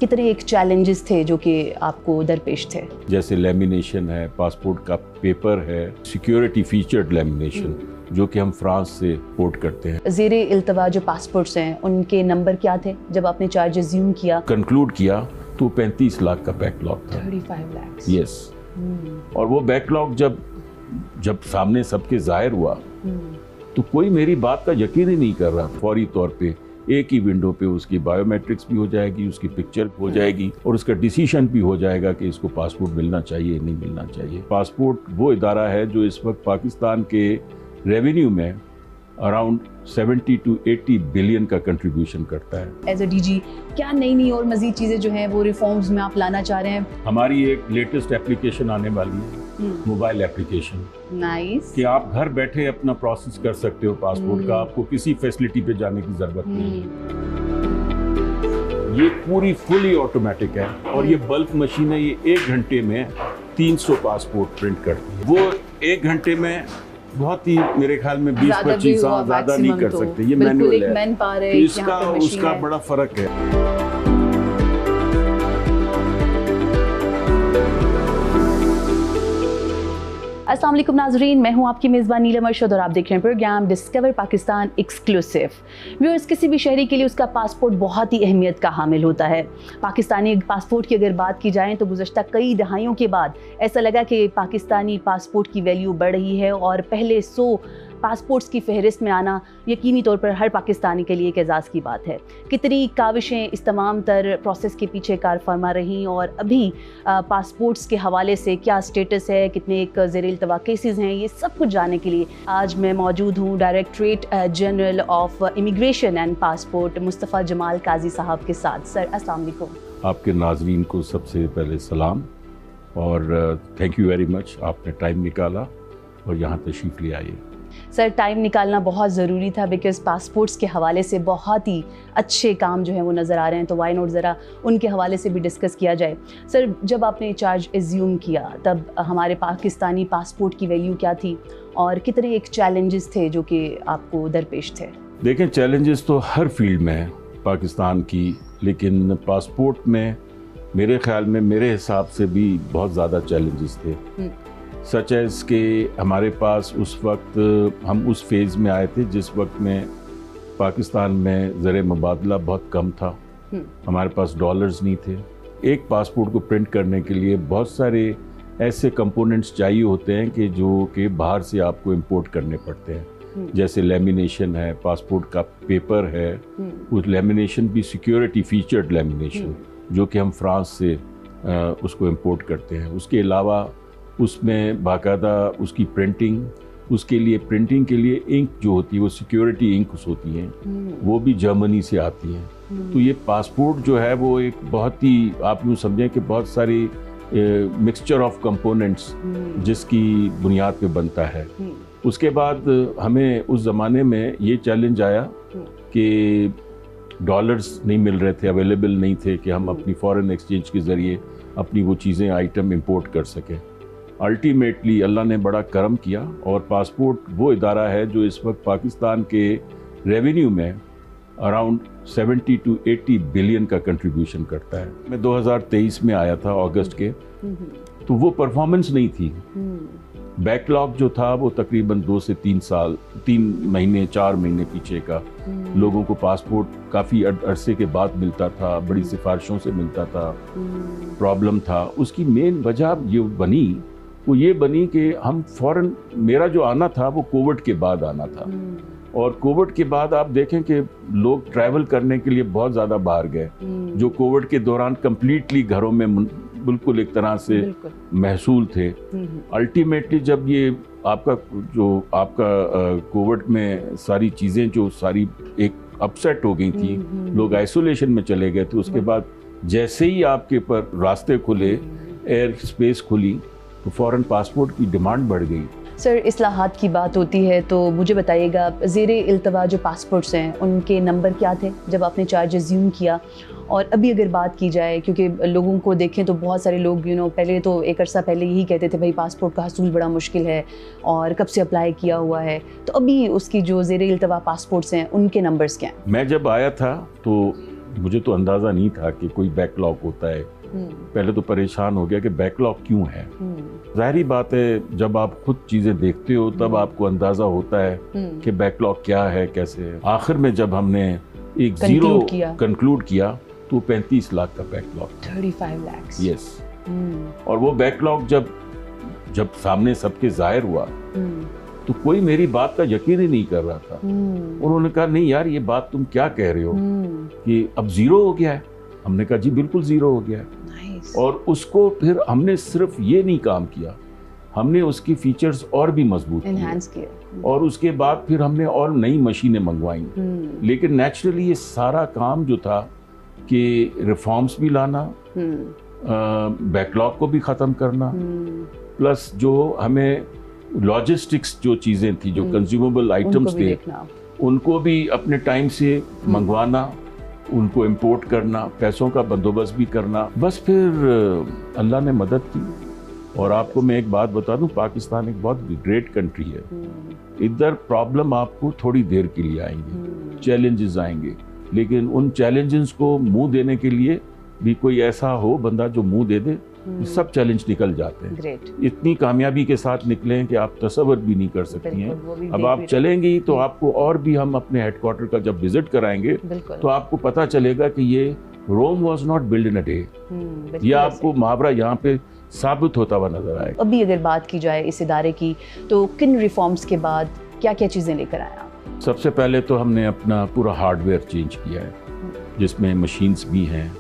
कितने एक चैलेंजेस थे जो कि आपको दरपेश थे? जैसे लेमिनेशन है, पासपोर्ट का पेपर है, सिक्योरिटी फीचर्ड लेमिनेशन जो कि हम फ्रांस से इंपोर्ट करते हैं। ज़ेरे इल्तवा जो पासपोर्ट्स हैं उनके नंबर क्या थे जब आपने चार्ज अज्यूम किया? कंक्लूड किया तो 35 लाख का बैकलॉग था। 35 लाख। यस। और वो बैकलॉग जब सामने सबके जाहिर हुआ तो कोई मेरी बात का यकीन ही नहीं कर रहा। फौरी तौर पे एक ही विंडो पे उसकी बायोमेट्रिक्स भी हो जाएगी, उसकी पिक्चर हो जाएगी और उसका डिसीजन भी हो जाएगा कि इसको पासपोर्ट मिलना चाहिए नहीं मिलना चाहिए। पासपोर्ट वो इदारा है जो इस वक्त पाकिस्तान के रेवेन्यू में अराउंड 70 to 80 बिलियन का कंट्रीब्यूशन करता है। एज अ डीजी क्या नई और मजीद चीज़ें जो हैं वो रिफॉर्म्स में आप लाना चाह रहे हैं? हमारी एक लेटेस्ट एप्लीकेशन आने वाली है, मोबाइल एप्लीकेशन। नाइस। कि आप घर बैठे अपना प्रोसेस कर सकते हो पासपोर्ट का, आपको किसी फैसिलिटी पे जाने की जरूरत नहीं है। ये पूरी फुली ऑटोमेटिक है और ये बल्क मशीन है। ये 1 घंटे में 300 पासपोर्ट प्रिंट करती है। वो 1 घंटे में बहुत ही मेरे ख्याल में 20-25 ज्यादा नहीं कर सकते। ये मैनुअल है तो इसका उसका बड़ा फर्क है। अस्सलाम वालेकुम नाज़रीन, मैं हूं आपकी मेज़बान नीलम अरशद और आप देख रहे हैं programme Discover Pakistan exclusive. Viewers, किसी भी शहरी के लिए उसका पासपोर्ट बहुत ही अहमियत का हामिल होता है। पाकिस्तानी पासपोर्ट की अगर बात की जाए तो गुज़श्ता कई दहाइयों के बाद ऐसा लगा कि पाकिस्तानी पासपोर्ट की वैल्यू बढ़ रही है और पहले 100 पासपोर्ट्स की फहरिस्त में आना यकीनी तौर पर हर पाकिस्तानी के लिए एक एजाज़ की बात है। कितनी काविशें इस तमाम तर प्रोसेस के पीछे कार फरमा रहीं और अभी पासपोर्ट्स के हवाले से क्या स्टेटस है, कितने एक ज़ेरे इल्तवा केसेस हैं, ये सब कुछ जानने के लिए आज मैं मौजूद हूँ directorate general of immigration and passport Mustafa Jamal Kazi साहब के साथ। सर अस्सलाम वालेकुम। आपके नाज़रीन को सबसे पहले सलाम और थैंक यू वेरी मच, आपने टाइम निकाला और यहाँ तशरीफ़ ले आइए। सर, टाइम निकालना बहुत ज़रूरी था बिकॉज़ पासपोर्ट्स के हवाले से बहुत ही अच्छे काम जो हैं वो नज़र आ रहे हैं, तो वाई नॉट ज़रा उनके हवाले से भी डिस्कस किया जाए। सर, जब आपने चार्ज एज्यूम किया तब हमारे पाकिस्तानी पासपोर्ट की वैल्यू क्या थी और कितने एक चैलेंजेस थे जो कि आपको दरपेश थे? देखें, चैलेंजेस तो हर फील्ड में है पाकिस्तान की, लेकिन पासपोर्ट में मेरे ख्याल में मेरे हिसाब से भी बहुत ज़्यादा चैलेंजेस थे। सच एज के हमारे पास उस वक्त हम उस फेज़ में आए थे जिस वक्त में पाकिस्तान में ज़र मुबादला बहुत कम था। हमारे पास डॉलर्स नहीं थे। एक पासपोर्ट को प्रिंट करने के लिए बहुत सारे ऐसे कंपोनेंट्स चाहिए होते हैं कि जो कि बाहर से आपको इंपोर्ट करने पड़ते हैं। जैसे लेमिनेशन है, पासपोर्ट का पेपर है, उस लेमिनेशन भी सिक्योरिटी फीचर्ड लेमिनेशन जो कि हम फ्रांस से उसको इंपोर्ट करते हैं। उसके अलावा उसमें बाकायदा उसकी प्रिंटिंग, उसके लिए प्रिंटिंग के लिए इंक जो होती है वो सिक्योरिटी इंक्स होती हैं, वो भी जर्मनी से आती हैं। तो ये पासपोर्ट जो है वो एक बहुत ही, आप यूँ समझें कि बहुत सारी मिक्सचर ऑफ कंपोनेंट्स जिसकी बुनियाद पे बनता है। उसके बाद हमें उस ज़माने में ये चैलेंज आया कि डॉलर्स नहीं मिल रहे थे, अवेलेबल नहीं थे कि हम अपनी फॉरेन एक्सचेंज के ज़रिए अपनी वो चीज़ें आइटम इंपोर्ट कर सकें। अल्टीमेटली अल्लाह ने बड़ा करम किया और पासपोर्ट वो इदारा है जो इस वक्त पाकिस्तान के रेवेन्यू में अराउंड 70 to 80 बिलियन का कंट्रीब्यूशन करता है। मैं 2023 में आया था अगस्त के, तो वो परफॉर्मेंस नहीं थी। बैकलॉग जो था वो तकरीबन 2 से 3 महीने 4 महीने पीछे का। लोगों को पासपोर्ट काफ़ी अरसे के बाद मिलता था, बड़ी सिफारिशों से मिलता था, प्रॉब्लम था। उसकी मेन वजह वो ये बनी कि हम फौरन, मेरा जो आना था वो कोविड के बाद आना था और कोविड के बाद आप देखें कि लोग ट्रैवल करने के लिए बहुत ज़्यादा बाहर गए, जो कोविड के दौरान कंप्लीटली घरों में बिल्कुल एक तरह से महसूल थे। अल्टीमेटली जब ये आपका कोविड में सारी चीज़ें जो सारी एक अपसेट हो गई थी, लोग आइसोलेशन में चले गए थे, उसके बाद जैसे ही आपके पर रास्ते खुले, एयर स्पेस खुली, तो फ़ौरन पासपोर्ट की डिमांड बढ़ गई। सर, इस्लाहात की बात होती है तो मुझे बताइएगा, ज़ेरे इल्तवा जो पासपोर्ट्स हैं उनके नंबर क्या थे जब आपने चार्ज अज्यूम किया और अभी अगर बात की जाए, क्योंकि लोगों को देखें तो बहुत सारे लोग पहले तो एक अरसा पहले यही कहते थे भाई पासपोर्ट का हसूल बड़ा मुश्किल है और कब से अप्लाई किया हुआ है, तो अभी उसकी जो ज़ेरे इल्तवा पासपोर्ट्स हैं उनके नंबर्स क्या हैं? मैं जब आया था तो मुझे तो अंदाज़ा नहीं था कि कोई बैकलॉग होता है। पहले तो परेशान हो गया कि बैकलॉग क्यों है। जाहिर बात है, जब आप खुद चीज़ें देखते हो तब आपको अंदाज़ा होता है कि बैकलॉग क्या है, कैसे है। आखिर में जब हमने एक जीरो कंक्लूड किया तो 35 लाख का बैकलॉग, 35 लाख। यस। और वो बैकलॉग जब सामने सबके जाहिर हुआ तो कोई मेरी बात का यकीन ही नहीं कर रहा था। उन्होंने कहा नहीं यार, ये बात तुम क्या कह रहे हो कि अब जीरो हो गया है। हमने कहा जी बिल्कुल जीरो हो गया है। और उसको फिर हमने सिर्फ ये नहीं काम किया, हमने उसकी फीचर्स और भी मजबूत किए और उसके बाद फिर हमने और नई मशीनें मंगवाई। लेकिन नेचुरली ये सारा काम जो था कि रिफॉर्म्स भी लाना, बैकलॉग को भी ख़त्म करना, प्लस जो हमें लॉजिस्टिक्स जो चीज़ें थी, जो कंज्यूमेबल आइटम्स थे, उनको भी अपने टाइम से मंगवाना, उनको इंपोर्ट करना, पैसों का बंदोबस्त भी करना। बस फिर अल्लाह ने मदद की। और आपको मैं एक बात बता दूं, पाकिस्तान एक बहुत ग्रेट कंट्री है। इधर प्रॉब्लम आपको थोड़ी देर के लिए आएंगे, चैलेंजेस आएंगे, लेकिन उन चैलेंजेस को मुंह देने के लिए भी कोई ऐसा हो बंदा जो मुंह दे दे, सब चैलेंज निकल जाते हैं। Great. इतनी कामयाबी के साथ निकले हैं कि आप तसव्वुर भी नहीं कर सकती हैं। अब आप चलेंगी तो आपको और भी हम अपने हेडक्वार्टर का जब विजिट कराएंगे तो आपको पता चलेगा कि ये Rome was not build in a day. ये आपको मुहावरा यहाँ पे साबित होता हुआ नजर आएगा। अभी अगर बात की जाए इस इदारे की, तो किन रिफॉर्म्स के बाद क्या क्या चीज़ें लेकर आया? सबसे पहले तो हमने अपना पूरा हार्डवेयर चेंज किया है, जिसमें मशीन्स भी हैं,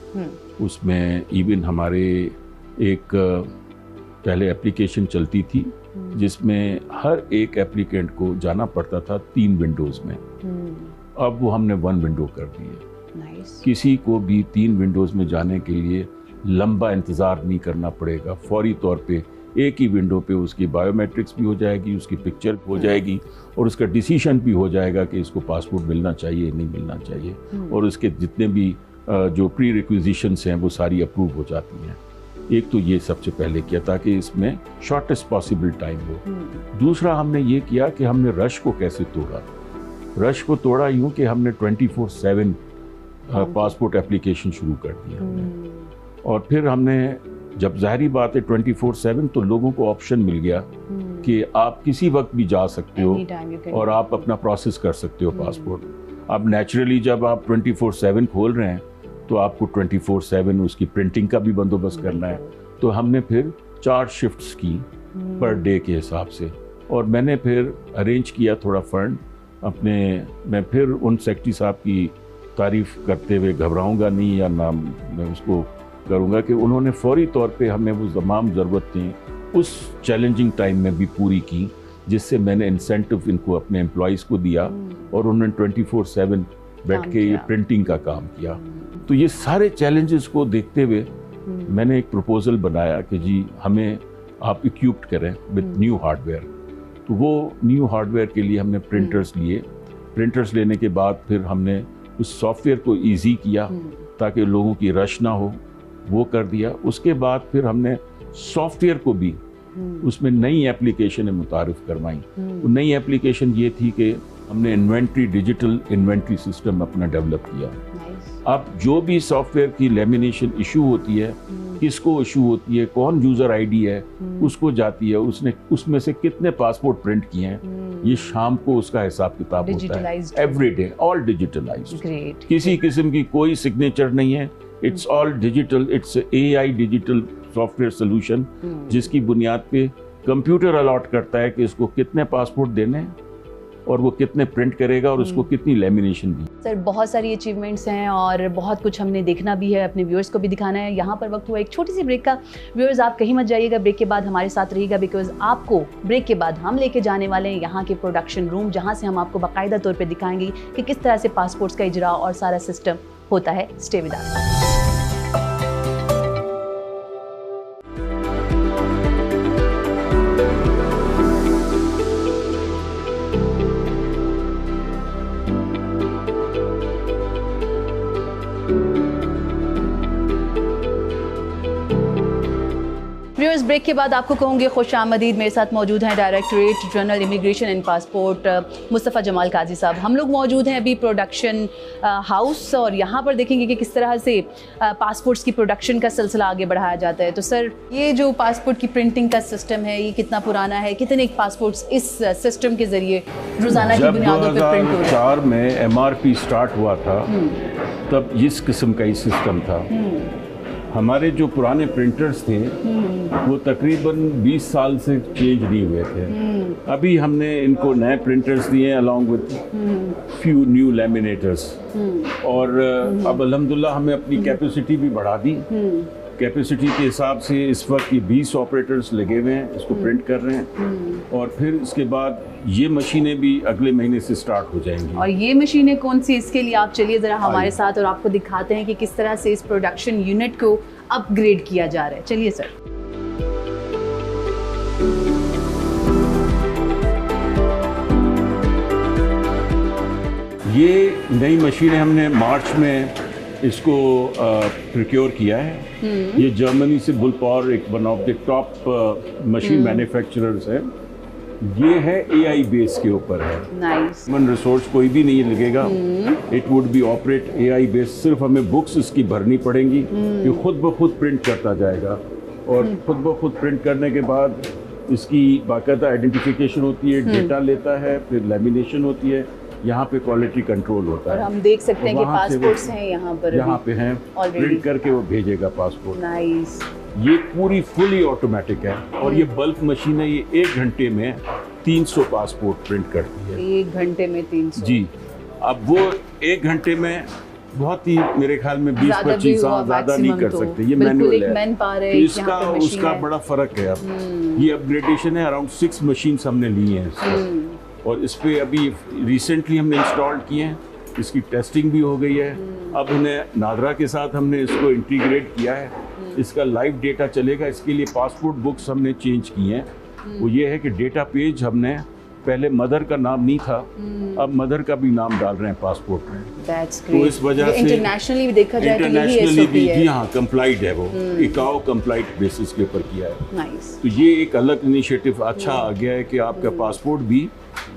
उसमें इवन हमारे एक पहले एप्लीकेशन चलती थी जिसमें हर एक एप्लीकेंट को जाना पड़ता था 3 विंडोज़ में। अब वो हमने 1 विंडो कर दी है। किसी को भी 3 विंडोज़ में जाने के लिए लंबा इंतज़ार नहीं करना पड़ेगा। फौरी तौर पे एक ही विंडो पे उसकी बायोमेट्रिक्स भी हो जाएगी, उसकी पिक्चर हो जाएगी और उसका डिसीजन भी हो जाएगा कि इसको पासपोर्ट मिलना चाहिए नहीं मिलना चाहिए, और उसके जितने भी जो प्री रिक्विजिशंस हैं वो सारी अप्रूव हो जाती हैं। एक तो ये सबसे पहले किया ताकि इसमें शॉर्टेस्ट पॉसिबल टाइम हो। दूसरा हमने ये किया कि हमने रश को कैसे तोड़ा। रश को तोड़ा यूँ कि हमने 24/7 पासपोर्ट एप्लीकेशन शुरू कर दिया हमने। और फिर हमने, जब जाहिर बात है 24/7, तो लोगों को ऑप्शन मिल गया कि आप किसी वक्त भी जा सकते हो और आप अपना प्रोसेस कर सकते हो पासपोर्ट। अब नेचुरली जब आप 24/7 खोल रहे हैं तो आपको 24/7 उसकी प्रिंटिंग का भी बंदोबस्त करना है। तो हमने फिर 4 शिफ्ट्स की पर डे के हिसाब से, और मैंने फिर अरेंज किया थोड़ा फंड अपने। मैं फिर उन सेक्रेटरी साहब की तारीफ़ करते हुए घबराऊंगा नहीं, या नाम मैं उसको करूंगा कि उन्होंने फौरी तौर पे हमें वो तमाम ज़रूरतें उस चैलेंजिंग टाइम में भी पूरी की, जिससे मैंने इंसेंटिव इनको अपने एम्प्लॉइज़ को दिया और उन्होंने 24/7 बैठ के ये प्रिंटिंग का काम किया। तो ये सारे चैलेंजेस को देखते हुए मैंने एक प्रपोजल बनाया कि जी हमें आप इक्विप्ड करें विद न्यू हार्डवेयर। तो वो न्यू हार्डवेयर के लिए हमने प्रिंटर्स लिए। प्रिंटर्स लेने के बाद फिर हमने उस सॉफ्टवेयर को ईजी किया ताकि लोगों की रश ना हो, वो कर दिया। उसके बाद फिर हमने सॉफ्टवेयर को भी उसमें नई एप्लीकेशन मुतारिफ करवाई। नई एप्लीकेशन ये थी कि हमने डिजिटल इन्वेंट्री सिस्टम अपना डेवलप किया। अब जो भी सॉफ्टवेयर की लेमिनेशन इशू होती है, किसको इशू होती है, कौन यूज़र आईडी है, उसको जाती है, उसने उसमें से कितने पासपोर्ट प्रिंट किए हैं, ये शाम को उसका हिसाब किताब होता है एवरीडे, ऑल डिजिटलाइज्ड। किसी किस्म की कोई सिग्नेचर नहीं है, it's all digital. It's AI digital software solution, जिसकी बुनियाद पे कंप्यूटर अलॉट करता है कि इसको कितने पासपोर्ट देने हैं और वो कितने प्रिंट करेगा और उसको कितनी लेमिनेशन दी। सर बहुत सारी अचीवमेंट्स हैं और बहुत कुछ हमने देखना भी है, अपने व्यूअर्स को भी दिखाना है। यहाँ पर वक्त हुआ एक छोटी सी ब्रेक का। व्यूअर्स आप कहीं मत जाइएगा, ब्रेक के बाद हमारे साथ रहिएगा, बिकॉज आपको ब्रेक के बाद हम लेके जाने वाले हैं यहाँ के प्रोडक्शन रूम, जहाँ से हम आपको बाकायदा तौर पर दिखाएंगे कि किस तरह से पासपोर्ट्स का इजरा और सारा सिस्टम होता है। Stay with us. Viewers, break के बाद आपको कहूँगी खुश आमदीद। मेरे साथ मौजूद हैं directorate general immigration and passport Mustafa Jamal Kazi साहब। हम लोग मौजूद हैं अभी प्रोडक्शन हाउस, और यहाँ पर देखेंगे कि किस तरह से पासपोर्ट्स की प्रोडक्शन का सिलसिला आगे बढ़ाया जाता है। तो सर, ये जो पासपोर्ट की प्रिंटिंग का सिस्टम है, ये कितना पुराना है? कितने पासपोर्ट्स इस सिस्टम के ज़रिए रोज़ाना की बुनियादों पर प्रिंट हो रहे हैं? 2004 में MRP स्टार्ट हुआ था, तब इस किस्म का ही सिस्टम था। हमारे जो पुराने प्रिंटर्स थे वो तकरीबन 20 साल से चेंज नहीं हुए थे। अभी हमने इनको नए प्रिंटर्स दिए अलॉन्ग विद फ्यू न्यू लैमिनेटर्स, और अब अल्हम्दुलिल्लाह हमें अपनी कैपेसिटी भी बढ़ा दी। कैपेसिटी के हिसाब से इस वक्त ये 20 ऑपरेटर्स लगे हुए हैं, इसको प्रिंट कर रहे हैं, और फिर इसके बाद ये मशीनें भी अगले महीने से स्टार्ट हो जाएंगी। और ये मशीनें कौन सी, इसके लिए आप चलिए ज़रा हमारे साथ और आपको दिखाते हैं कि किस तरह से इस प्रोडक्शन यूनिट को अपग्रेड किया जा रहा है। चलिए सर। ये नई मशीनें हमने मार्च में इसको प्रोक्योर किया है। ये जर्मनी से बुल पावर, एक one of the top machine manufacturers है। ये है AI बेस के ऊपर है। नाइस। ह्यूमन रिसोर्स कोई भी नहीं लगेगा। It would be operate AI base. सिर्फ हमें बुक्स इसकी भरनी पड़ेंगी, ये खुद ब खुद प्रिंट करता जाएगा, और खुद ब खुद प्रिंट करने के बाद इसकी बाकायदा आइडेंटिफिकेशन होती है, डेटा लेता है, फिर लेमिनेशन होती है, यहाँ पे क्वालिटी कंट्रोल होता है। और हम देख सकते हैं कि पासपोर्ट्स हैं यहाँ पे हैं, प्रिंट करके वो भेजेगा पासपोर्ट। नाइस। ये पूरी फुली ऑटोमेटिक है, और ये बल्क मशीन है। ये 1 घंटे में 300 पासपोर्ट प्रिंट करती है। 1 घंटे में 300? जी। अब वो 1 घंटे में बहुत ही, मेरे ख्याल में 20-25 ज़्यादा नहीं कर सकते। ये मैनुअल है, तो इसका उसका बड़ा फ़र्क है। अब ये अपग्रेडेशन है, अराउंड 6 मशीन्स हमने ली हैं इसको, और इस पे अभी रिसेंटली हमने इंस्टॉल किए हैं। इसकी टेस्टिंग भी हो गई है। अब उन्हें नादरा के साथ हमने इसको इंटीग्रेट किया है। इसका लाइव डेटा चलेगा। इसके लिए पासपोर्ट बुक्स हमने चेंज की हैं। वो ये है कि डेटा पेज हमने, पहले मदर का नाम नहीं था, अब मदर का भी नाम डाल रहे हैं पासपोर्ट में। तो इस वजह से इंटरनेशनली भी देखा जाए तो इंटरनेशनली भी, जी हाँ, कंप्लाइड है। वो ICAO कंप्लाइड बेसिस के ऊपर किया है। नाइस। तो ये एक अलग इनिशिएटिव अच्छा आ गया है कि आपका पासपोर्ट भी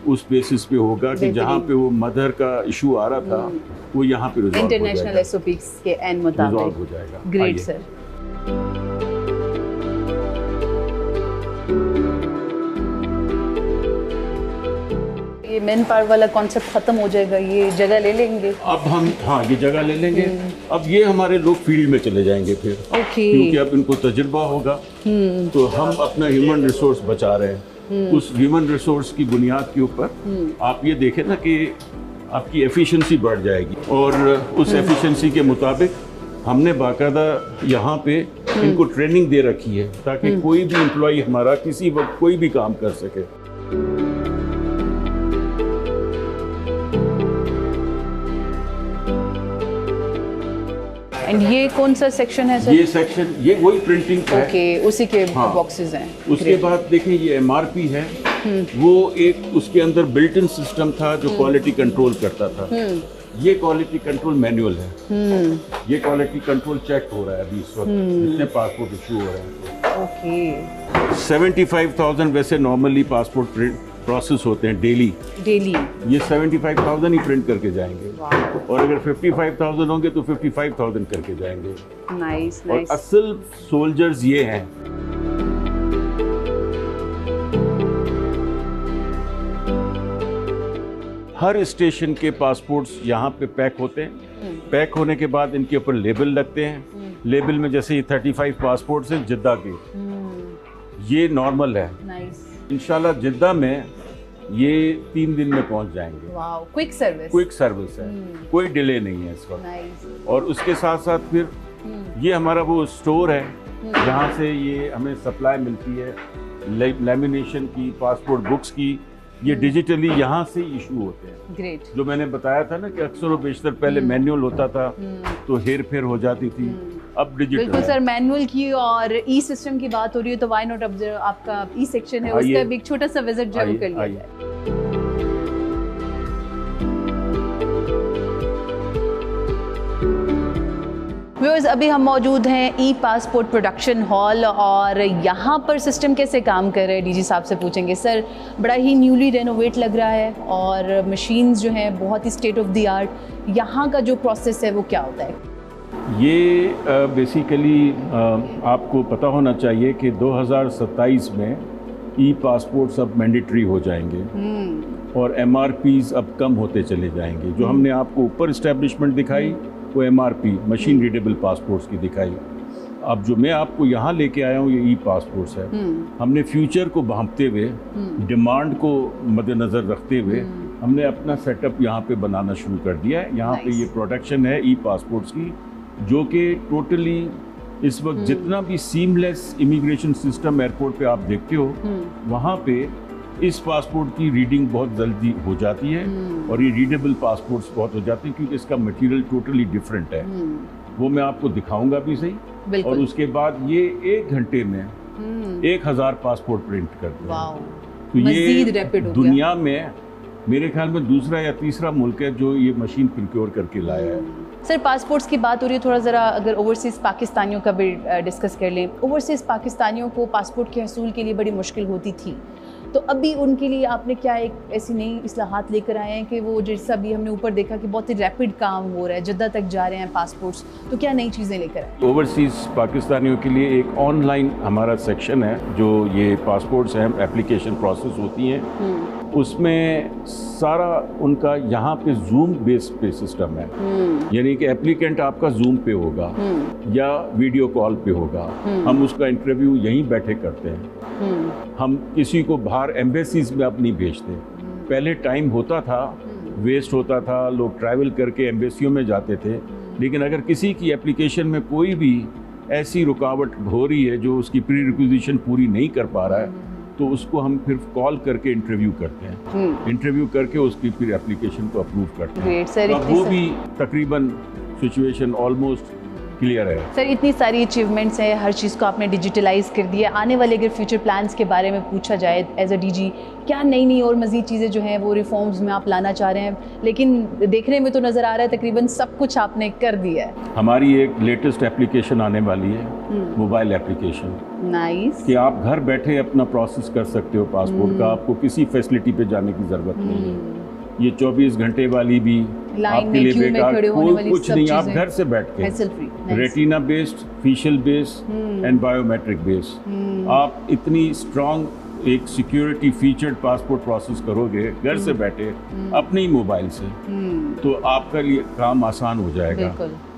उस बेसिस पे होगा कि जहाँ पे वो मदर का इशू आ रहा था वो यहाँ पे रिजॉल्व हो जाएगा। इंटरनेशनल SOPs के एन मुताबिक रिजॉल्व हो जाएगा। Great sir. ये मैन पावर वाला कॉन्सेप्ट खत्म हो जाएगा, ये जगह ले लेंगे अब हम। हाँ, ये जगह ले लेंगे। अब ये हमारे लोग फील्ड में चले जाएंगे फिर। क्योंकि अब इनको तजुर्बा होगा, तो हम अपना ह्यूमन रिसोर्स बचा रहे हैं। उस ह्यूमन रिसोर्स की बुनियाद के ऊपर आप ये देखें ना कि आपकी एफिशिएंसी बढ़ जाएगी, और उस एफिशिएंसी के मुताबिक हमने बाकायदा यहाँ पे इनको ट्रेनिंग दे रखी है, ताकि कोई भी एम्प्लॉय हमारा किसी वक्त कोई भी काम कर सके। एंड ये कौन सा सेक्शन है सर? ये सेक्शन, ये वही प्रिंटिंग है। ओके, उसी के बॉक्सेस हैं। उसके बाद देखें, ये MRP है। वो एक उसके अंदर बिल्ट इन सिस्टम था जो क्वालिटी कंट्रोल करता था। ये क्वालिटी कंट्रोल मैनुअल है। ये क्वालिटी कंट्रोल चेक हो रहा है अभी इस वक्त, जितने पासपोर्ट इशू हो रहे हैं। ओके। 75,000 वैसे नॉर्मली पासपोर्ट प्रिंट प्रोसेस होते हैं डेली। ये 75,000 ही प्रिंट करके जाएंगे, और अगर 55,000 होंगे तो 55,000 करके जाएंगे। नाइस। और असल सोल्जर्स ये हैं। हर स्टेशन के पासपोर्ट्स यहाँ पे पैक होते हैं। पैक होने के बाद इनके ऊपर लेबल लगते हैं। लेबल में जैसे ये 35 पासपोर्ट्स हैं जिद्दा के, ये नॉर्मल है। इंशाल्लाह जिद्दा में ये 3 दिन में पहुंच जाएंगे। वाओ, क्विक सर्विस है। कोई डिले नहीं है इस वक्त। और उसके साथ साथ फिर ये हमारा वो स्टोर है जहाँ से ये हमें सप्लाई मिलती है लेमिनेशन की, पासपोर्ट बुक्स की। ये डिजिटली यहाँ से इशू होते हैं। ग्रेट। जो मैंने बताया था ना कि अक्सर और बेशतर पहले मैनुअल होता था, तो हेर फेर हो जाती थी, अब डिजिटल। बिल्कुल सर, मैनुअल की और ई सिस्टम की बात हो रही है, तो व्हाई नॉट अब जो आपका ई सेक्शन है उसका भी एक छोटा सा विजिट जरूर कर लिया जाए। व्यूअर्स, अभी हम मौजूद हैं ई पासपोर्ट प्रोडक्शन हॉल और यहाँ पर सिस्टम कैसे काम कर रहे हैं डीजी साहब से पूछेंगे। सर, बड़ा ही न्यूली रेनोवेट लग रहा है और मशीन्स जो हैं बहुत ही स्टेट ऑफ द आर्ट। यहाँ का जो प्रोसेस है वो क्या होता है? ये बेसिकली आपको पता होना चाहिए कि 2027 में ई पासपोर्ट्स अब मैंडेटरी हो जाएंगे और MRPs अब कम होते चले जाएंगे। जो हमने आपको ऊपर इस्टेब्लिशमेंट दिखाई वो MRP मशीन रीडेबल पासपोर्ट्स की दिखाई। अब जो मैं आपको यहाँ लेके आया हूँ ये ई पासपोर्ट्स है। हमने फ्यूचर को भांपते हुए, डिमांड को मद्देनज़र रखते हुए हमने अपना सेटअप यहाँ पे बनाना शुरू कर दिया है। यहाँ पे ये प्रोडक्शन है ई पासपोर्ट्स की, जो कि टोटली इस वक्त जितना भी सीमलेस इमिग्रेशन सिस्टम एयरपोर्ट पे आप देखते हो, वहाँ पे इस पासपोर्ट की रीडिंग बहुत जल्दी हो जाती है और ये रीडेबल पासपोर्ट्स बहुत हो जाते हैं क्योंकि इसका मटेरियल टोटली डिफरेंट है। वो मैं आपको दिखाऊंगा भी सही। और उसके बाद ये 1 घंटे में 1000 पासपोर्ट प्रिंट कर दिया। तो ये दुनिया में मेरे ख्याल में दूसरा या तीसरा मुल्क है जो ये मशीन प्रोक्योर करके लाया है। सर, पासपोर्ट्स की बात हो रही है, थोड़ा ज़रा अगर ओवरसीज़ पाकिस्तानियों का भी डिस्कस कर लें। ओवरसीज़ पाकिस्तानियों को पासपोर्ट के हसूल के लिए बड़ी मुश्किल होती थी, तो अभी उनके लिए आपने क्या एक ऐसी नई इस्लाहात लेकर आए हैं कि वो जैसा भी हमने ऊपर देखा कि बहुत ही रैपिड काम हो रहा है, जद्दा तक जा रहे हैं पासपोर्ट्स, तो क्या नई चीज़ें लेकर आए? ओवरसीज़ पाकिस्तानियों के लिए एक ऑनलाइन हमारा सेक्शन है जो ये पासपोर्ट्स हैं, एप्लीकेशन प्रोसेस होती हैं, उसमें सारा उनका यहाँ पे जूम बेस पे सिस्टम है। यानी कि एप्लीकेंट आपका जूम पे होगा या वीडियो कॉल पे होगा। हम उसका इंटरव्यू यहीं बैठे करते हैं। हम किसी को बाहर एम्बेसीज में अब नहीं भेजते। पहले टाइम होता था, वेस्ट होता था, लोग ट्रैवल करके एम्बेसियों में जाते थे। लेकिन अगर किसी की एप्लीकेशन में कोई भी ऐसी रुकावट हो रही है जो उसकी प्री रिक्विजिशन पूरी नहीं कर पा रहा है, तो उसको हम फिर कॉल करके इंटरव्यू करते हैं। इंटरव्यू करके उसकी फिर एप्लीकेशन को अप्रूव करते हैं। अब वो भी तकरीबन सिचुएशन ऑलमोस्ट क्लियर है। सर, इतनी सारी अचीवमेंट्स हैं, हर चीज़ को आपने डिजिटलाइज कर दिया। आने वाले अगर फ्यूचर प्लान्स के बारे में पूछा जाए एज अ डीजी, क्या नई नई और मज़ीद चीज़ें जो हैं वो रिफॉर्म्स में आप लाना चाह रहे हैं? लेकिन देखने में तो नज़र आ रहा है तकरीबन सब कुछ आपने कर दिया है। हमारी एक लेटेस्ट एप्लीकेशन आने वाली है, मोबाइल एप्लीकेशन। नाइस। कि आप घर बैठे अपना प्रोसेस कर सकते हो पासपोर्ट का, आपको किसी फैसिलिटी पे जाने की ज़रूरत नहीं है। ये 24 घंटे वाली भी आपके लिए बेकार कोई कुछ नहीं, आप घर से बैठ के retina based, facial based and biometric based आप इतनी स्ट्रॉन्ग एक सिक्योरिटी फीचर्ड पासपोर्ट प्रोसेस करोगे घर से बैठे अपने ही मोबाइल से, तो आपका लिए काम आसान हो जाएगा।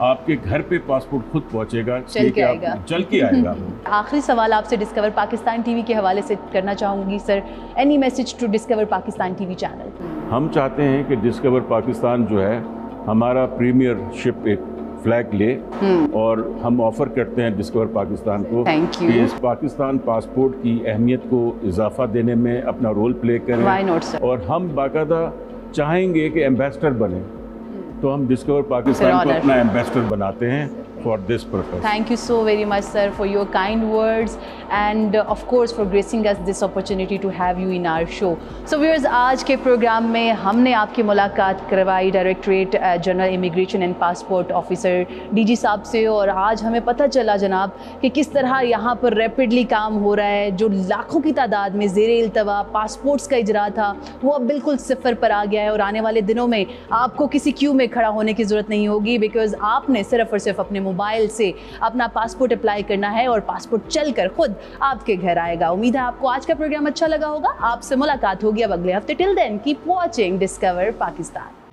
आपके घर पे पासपोर्ट खुद पहुंचेगा, चल के आएगा। आखिरी सवाल आपसे डिस्कवर पाकिस्तान टीवी के हवाले से करना चाहूँगी sir, any message to Discover Pakistan TV channel? हम चाहते हैं कि डिस्कवर पाकिस्तान जो है हमारा प्रीमियरशिप एक फ्लैग ले और हम ऑफर करते हैं डिस्कवर पाकिस्तान को कि इस पाकिस्तान पासपोर्ट की अहमियत को इजाफा देने में अपना रोल प्ले करें। और हम बाकायदा चाहेंगे कि एम्बेसडर बने, तो हम डिस्कवर पाकिस्तान को अपना एम्बेसडर बनाते हैं for this purpose. Thank you so very much, sir, for your kind words and of course for gracing us this opportunity to have you in our show. So viewers, आज के programme में हमने आपकी मुलाकात करवाई directorate general immigration and passport officer DG साहब से, और आज हमें पता चला जनाब कि किस तरह यहाँ पर रैपिडली काम हो रहा है। जो लाखों की तादाद में ज़ेरे इल्तवा पासपोर्ट्स का इजरा था वो अब बिल्कुल सिफर पर आ गया है और आने वाले दिनों में आपको किसी क्यू में खड़ा होने की ज़रूरत नहीं होगी, बिकॉज आपने सिर्फ और सिर्फ अपने मोबाइल से अपना पासपोर्ट अप्लाई करना है और पासपोर्ट चलकर खुद आपके घर आएगा। उम्मीद है आपको आज का प्रोग्राम अच्छा लगा होगा। आपसे मुलाकात होगी अब अगले हफ्ते। Till then keep watching Discover Pakistan.